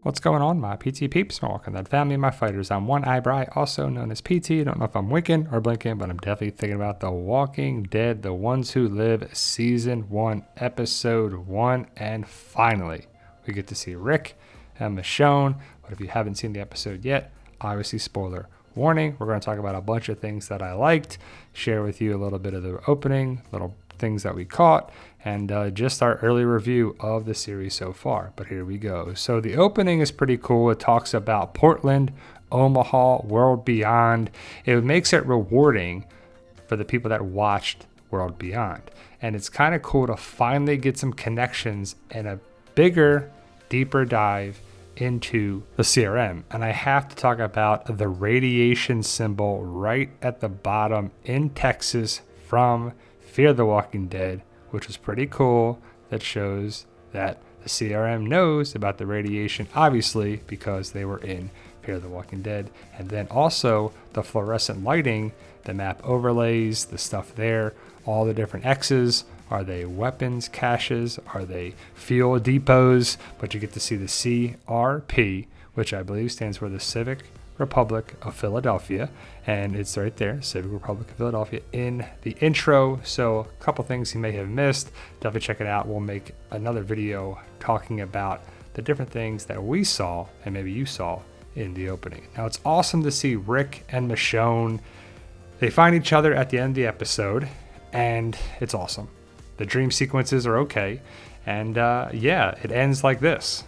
What's going on, my PT peeps? Welcome to that family of my fighters. I'm One Eyebrow, also known as PT. Don't know if I'm winking or blinking, but I'm definitely thinking about The Walking Dead, The Ones Who Live, Season 1, Episode 1, and finally, we get to see Rick and Michonne. But if you haven't seen the episode yet, obviously spoiler warning. We're going to talk about a bunch of things that I liked, share with you a little bit of the opening, little things that we caught, and just our early review of the series so far. But here we go. So the opening is pretty cool. It talks about Portland, Omaha, World Beyond. It makes it rewarding for the people that watched World Beyond. And it's kind of cool to finally get some connections and a bigger, deeper dive into the CRM. And I have to talk about the radiation symbol right at the bottom in Texas from Fear the Walking Dead, which is pretty cool. That shows that the CRM knows about the radiation, obviously, because they were in Fear the Walking Dead. And then also the fluorescent lighting, the map overlays, the stuff there, all the different X's. Are they weapons caches? Are they fuel depots? But you get to see the CRP, which I believe stands for the Civic Republic of Philadelphia, and it's right there, Civic Republic of Philadelphia, in the intro. So a couple things you may have missed, definitely check it out. We'll make another video talking about the different things that we saw and maybe you saw in the opening. Now it's awesome to see Rick and Michonne. They find each other at the end of the episode, and it's awesome. The dream sequences are okay, and yeah, it ends like this.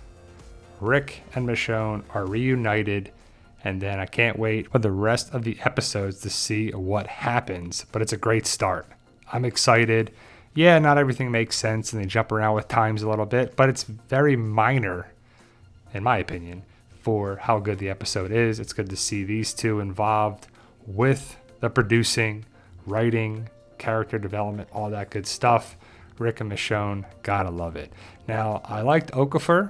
Rick and Michonne are reunited. And then I can't wait for the rest of the episodes to see what happens. But it's a great start. I'm excited. Yeah, not everything makes sense and they jump around with times a little bit, but it's very minor, in my opinion, for how good the episode is. It's good to see these two involved with the producing, writing, character development, all that good stuff. Rick and Michonne, gotta love it. Now, I liked Okafor,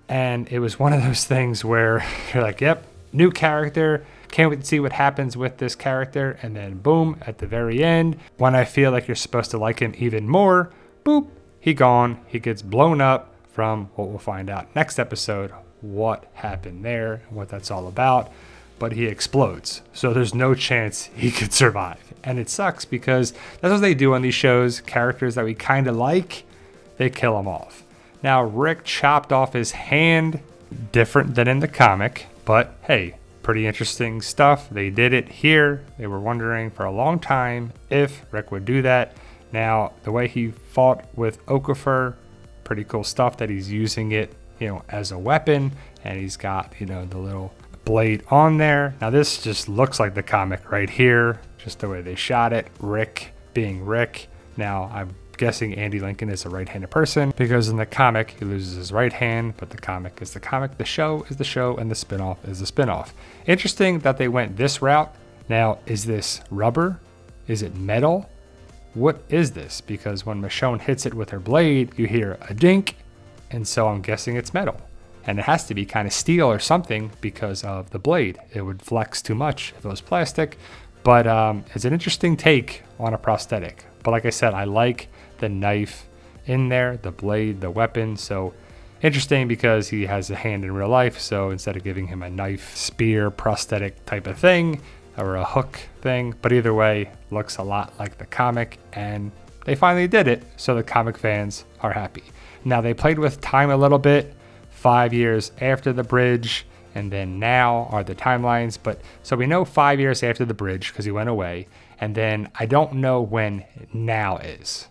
and it was one of those things where you're like, yep, new character, can't wait to see what happens with this character, and then boom, at the very end, when I feel like you're supposed to like him even more, boop, he gone. He gets blown up from what we'll find out next episode, what happened there, and what that's all about, but he explodes, so there's no chance he could survive, and it sucks because that's what they do on these shows. Characters that we kind of like, they kill them off. Now, Rick chopped off his hand, different than in the comic, but hey, pretty interesting stuff. They did it here. They were wondering for a long time if Rick would do that. Now, the way he fought with Okafor, pretty cool stuff that he's using it, as a weapon, and he's got, the little blade on there. Now, this just looks like the comic right here, just the way they shot it. Rick being Rick. Now, I'm guessing Andy Lincoln is a right-handed person because in the comic he loses his right hand, but the comic is the comic, the show is the show, and the spinoff is the spinoff. Interesting that they went this route. Now, is this rubber? Is it metal? What is this? Because when Michonne hits it with her blade, you hear a dink, and so I'm guessing it's metal. And it has to be kind of steel or something because of the blade. It would flex too much if it was plastic, but it's an interesting take on a prosthetic. But like I said, I like the knife in there, the blade, the weapon. So interesting because he has a hand in real life. So instead of giving him a knife, spear, prosthetic type of thing or a hook thing, but either way, looks a lot like the comic, and they finally did it. So the comic fans are happy. Now they played with time a little bit, 5 years after the bridge, and then now are the timelines. But so we know 5 years after the bridge because he went away. And then I don't know when now is.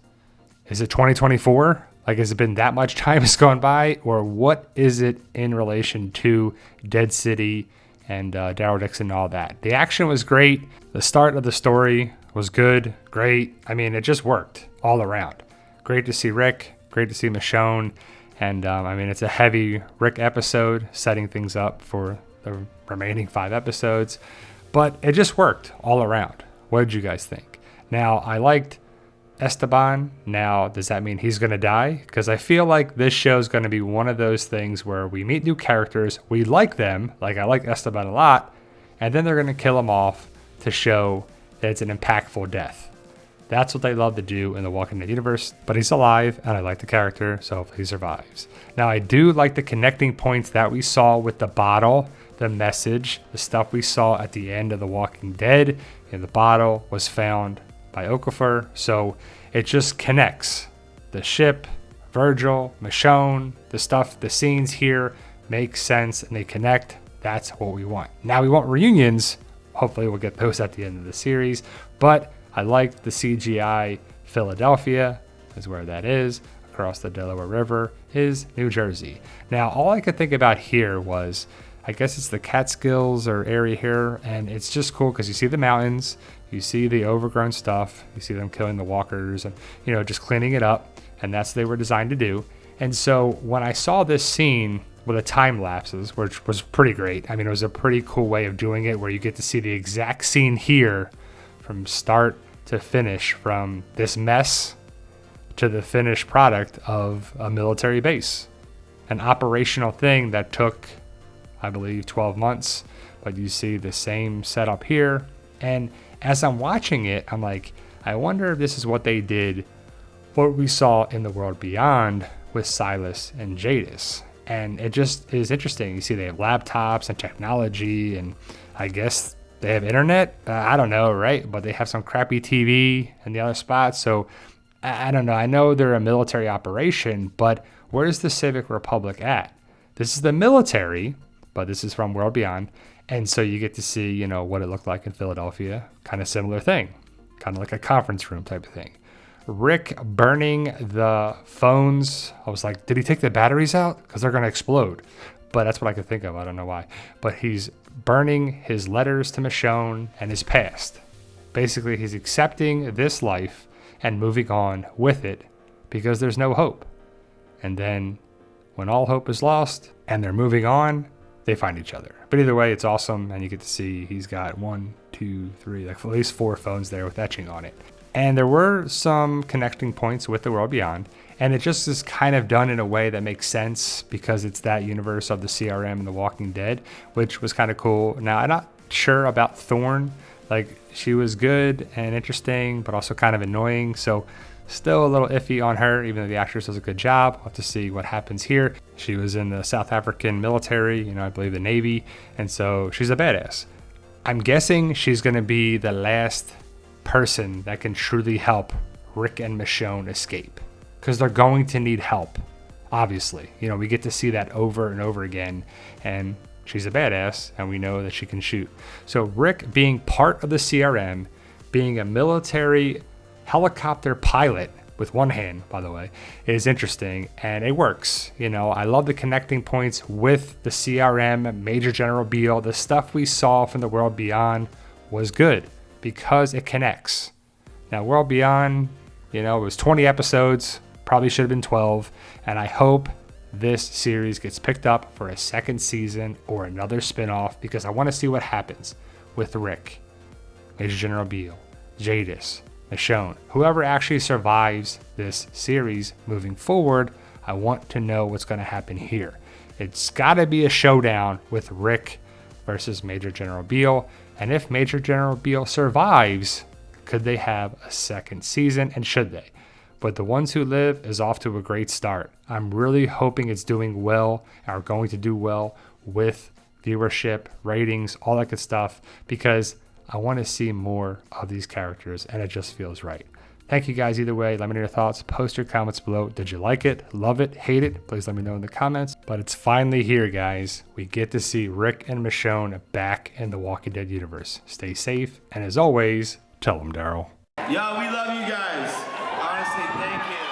Is it 2024? Like, has it been that much time has gone by? Or what is it in relation to Dead City and Daryl Dixon and all that? The action was great. The start of the story was good, great. I mean, it just worked all around. Great to see Rick, great to see Michonne. And it's a heavy Rick episode, setting things up for the remaining 5 episodes. But it just worked all around. What did you guys think? Now, I liked Esteban. Now, does that mean he's going to die? Because I feel like this show is going to be one of those things where we meet new characters, we like them, like I like Esteban a lot, and then they're going to kill him off to show that it's an impactful death. That's what they love to do in the Walking Dead universe, but he's alive and I like the character, so hopefully he survives. Now I do like the connecting points that we saw with the bottle, the message, the stuff we saw at the end of The Walking Dead. And the bottle was found by Okafor, so it just connects. The ship, Virgil, Michonne, the stuff, the scenes here make sense and they connect. That's what we want. Now we want reunions. Hopefully we'll get those at the end of the series, but I like the CGI. Philadelphia is where that is. Across the Delaware River is New Jersey. Now, all I could think about here was, I guess it's the Catskills or area here, and it's just cool because you see the mountains, you see the overgrown stuff, you see them killing the walkers and, you know, just cleaning it up, and that's what they were designed to do. And so when I saw this scene with the time lapses, which was pretty great, I mean, it was a pretty cool way of doing it where you get to see the exact scene here from start to finish, from this mess to the finished product of a military base, an operational thing that took, I believe, 12 months, but you see the same setup here. And as I'm watching it, I'm like, I wonder if this is what they did, what we saw in The World Beyond with Silas and Jadis. And it just is interesting. You see they have laptops and technology, and I guess they have internet. I don't know, right? But they have some crappy TV in the other spots. So I don't know. I know they're a military operation, but where's the Civic Republic at? This is the military, but this is from World Beyond. And so you get to see, you know, what it looked like in Philadelphia. Kind of similar thing. Kind of like a conference room type of thing. Rick burning the phones. I was like, did he take the batteries out? Because they're going to explode. But that's what I could think of. I don't know why. But he's burning his letters to Michonne and his past. Basically, he's accepting this life and moving on with it because there's no hope. And then when all hope is lost and they're moving on, they find each other. But either way, it's awesome. And you get to see he's got 1, 2, 3, like at least 4 phones there with etching on it. And there were some connecting points with The World Beyond. And it just is kind of done in a way that makes sense because it's that universe of the CRM and The Walking Dead, which was kind of cool. Now, I'm not sure about Thorne. Like, she was good and interesting, but also kind of annoying. So still a little iffy on her, even though the actress does a good job. We'll have to see what happens here. She was in the South African military, you know, I believe the Navy. And so she's a badass. I'm guessing she's going to be the last person that can truly help Rick and Michonne escape, because they're going to need help, obviously. You know, we get to see that over and over again, and she's a badass, and we know that she can shoot. So Rick being part of the CRM, being a military helicopter pilot with one hand, by the way, is interesting, and it works. You know, I love the connecting points with the CRM, Major General Beale. The stuff we saw from The World Beyond was good because it connects. Now, World Beyond, you know, it was 20 episodes, probably should have been 12, and I hope this series gets picked up for a second season or another spinoff, because I want to see what happens with Rick, Major General Beale, Jadis, Michonne, whoever actually survives this series moving forward. I want to know what's going to happen here. It's got to be a showdown with Rick versus Major General Beale, and if Major General Beale survives, could they have a second season, and should they? But The Ones Who Live is off to a great start. I'm really hoping it's doing well, and are going to do well with viewership, ratings, all that good stuff, because I want to see more of these characters, and it just feels right. Thank you guys either way. Let me know your thoughts. Post your comments below. Did you like it? Love it? Hate it? Please let me know in the comments. But it's finally here, guys. We get to see Rick and Michonne back in the Walking Dead universe. Stay safe, and as always, tell them, Daryl. Yo, we love you guys. Honestly, thank you.